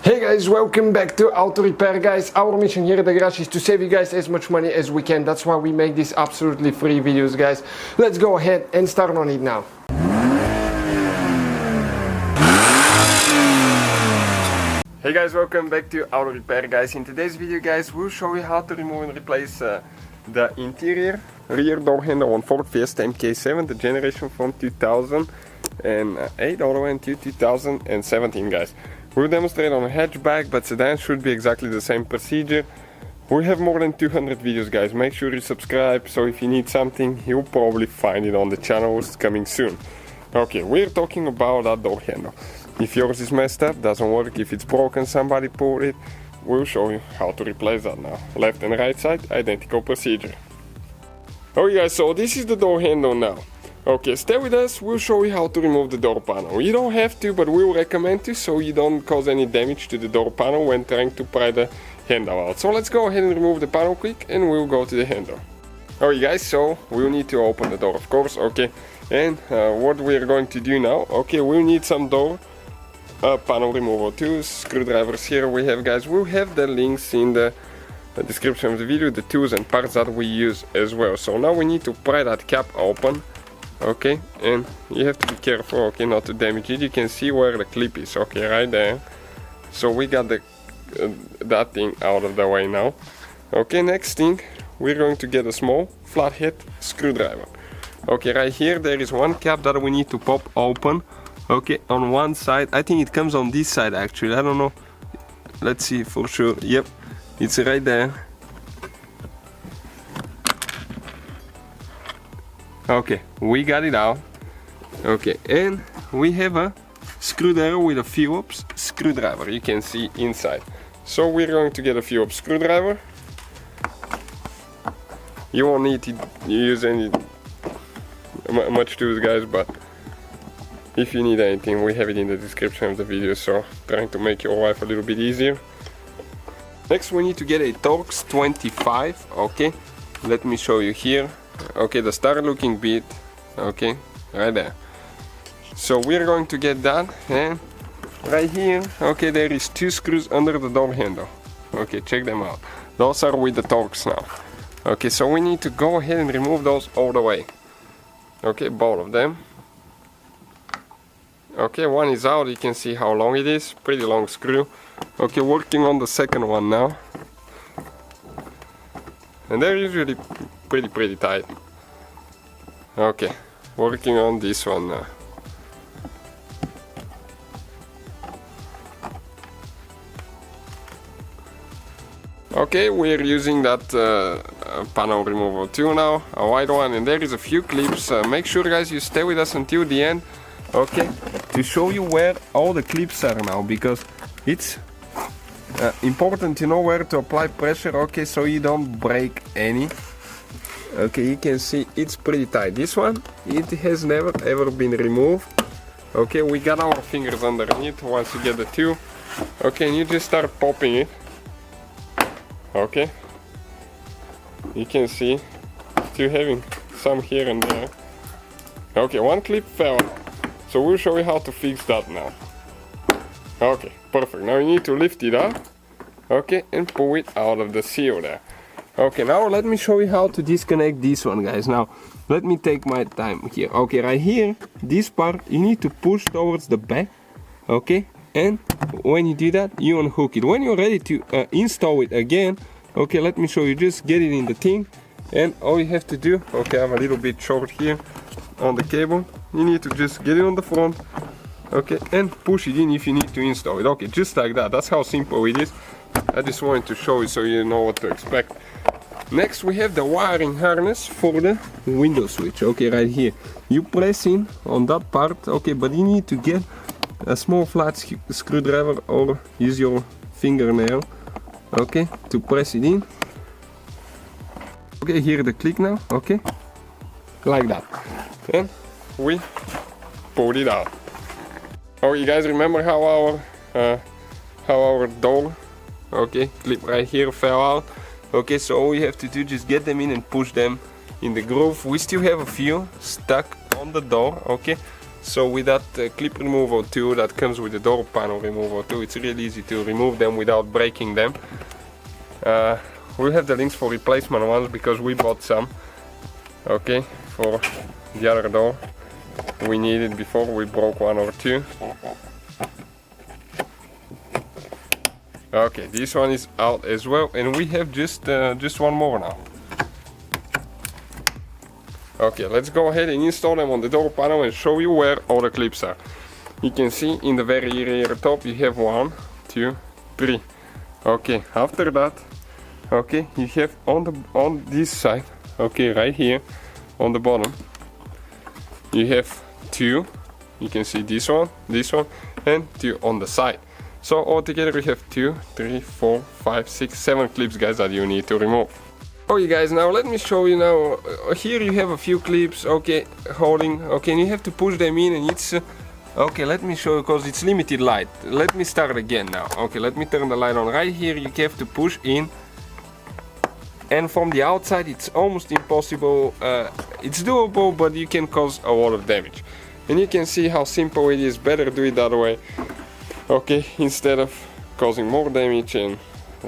Hey guys, welcome back to Auto Repair, guys. Our mission here at the garage is to save you guys as much money as we can. That's why we make these absolutely free videos, guys. Let's go ahead and start on it now. Hey guys, welcome back to Auto Repair, guys. In today's video, guys, we'll show you how to remove and replace the interior rear door handle on Ford Fiesta Mk7, the generation from 2008 all the way into 2017, guys. We'll demonstrate on a hatchback, but sedan should be exactly the same procedure. We have more than 200 videos, guys. Make sure you subscribe, so if you need something, you'll probably find it on the channel. It's coming soon. Okay, we're talking about that door handle. If yours is messed up, doesn't work, if it's broken, somebody pulled it, we'll show you how to replace that now. Left and right side, identical procedure. Okay guys, so this is the door handle now. Okay, stay with us, we'll show you how to remove the door panel. You don't have to, but we'll recommend to, so you don't cause any damage to the door panel when trying to pry the handle out. So let's go ahead and remove the panel quick and we'll go to the handle. Alright guys, so we'll need to open the door, of course, okay. And what we're going to do now, okay, we'll need some door panel removal tools, screwdrivers here we have, guys. We'll have the links in the description of the video, the tools and parts that we use as well. So now we need to pry that cap open. Okay, and you have to be careful, okay, not to damage it. You can see where the clip is, okay, right there. So we got the that thing out of the way now. Okay, next thing, we're going to get a small flathead screwdriver. Okay, right here there is one cap that we need to pop open. Okay, on one side, I think it comes on this side actually, I don't know. Let's see for sure. Yep, it's right there. Okay, we got it out. Okay, and we have a screwdriver with a Phillips screwdriver, you can see inside. So we're going to get a Phillips screwdriver. You won't need to use any much tools, guys, but if you need anything, we have it in the description of the video, so trying to make your life a little bit easier. Next we need to get a Torx 25, okay, let me show you here. Okay, the star looking bit, okay, right there. So we're going to get that, and right here, okay, there is two screws under the door handle. Okay, check them out. Those are with the Torx now. Okay, so we need to go ahead and remove those all the way. Okay, both of them. Okay, one is out, you can see how long it is, pretty long screw. Okay, working on the second one now. And they're usually pretty tight. Okay, working on this one now. Okay, we're using that panel removal tool now, a wide one, and there is a few clips. Make sure, guys, you stay with us until the end, okay, to show you where all the clips are now, because it's important to know where to apply pressure, okay, so you don't break any. Okay, you can see it's pretty tight. This one, it has never ever been removed. Okay, we got our fingers underneath once you get the tool. Okay, and you just start popping it. Okay, you can see still having some here and there. Okay, one clip fell, so we'll show you how to fix that now. Okay, perfect. Now you need to lift it up, okay, and pull it out of the seal there. Okay, now let me show you how to disconnect this one, guys. Now, let me take my time here. Okay, right here, this part, you need to push towards the back, okay? And when you do that, you unhook it. When you're ready to install it again, okay, let me show you. Just get it in the thing, and all you have to do, okay, I'm a little bit short here on the cable. You need to just get it on the front, okay, and push it in if you need to install it. Okay, just like that. That's how simple it is. I just wanted to show you so you know what to expect. Next we have the wiring harness for the window switch. Okay, right here. You press in on that part, okay, but you need to get a small flat screwdriver or use your fingernail, okay, to press it in. Okay, here the click now, okay, like that. And we pulled it out. Oh, you guys remember how our door, okay, clip right here fell out? Okay, so all you have to do, just get them in and push them in the groove. We still have a few stuck on the door, okay, So with that clip removal tool that comes with the door panel removal tool, it's really easy to remove them without breaking them. We'll have the links for replacement ones because we bought some. Okay, for the other door we needed before we broke one or two. Okay, this one is out as well, and we have just one more now. Okay, let's go ahead and install them on the door panel and show you where all the clips are. You can see in the very rear top you have 1, 2, 3. Okay, after that, okay, you have on this side, okay, right here on the bottom, you have 2. You can see this one, and 2 on the side. So altogether we have 2, 3, 4, 5, 6, 7 clips, guys, that you need to remove. Okay guys, now let me show you now. Here you have a few clips, okay, holding, okay, and you have to push them in, and it's okay, let me show you because it's limited light. Let me start again now. Okay, let me turn the light on. Right here you have to push in, and from the outside it's almost impossible. It's doable, but you can cause a lot of damage. And you can see how simple it is. Better do it that way, okay, instead of causing more damage and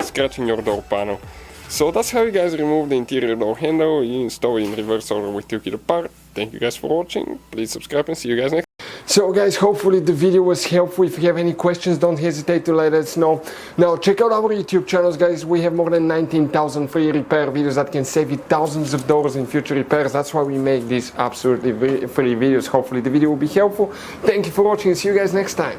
scratching your door panel. So that's how you guys remove the interior door handle. You install it in reverse order, we took it apart. Thank you guys for watching. Please subscribe and see you guys next. So guys, hopefully the video was helpful. If you have any questions, don't hesitate to let us know. Now check out our YouTube channels, guys. We have more than 19,000 free repair videos that can save you thousands of dollars in future repairs. That's why we make these absolutely free videos. Hopefully the video will be helpful. Thank you for watching and see you guys next time.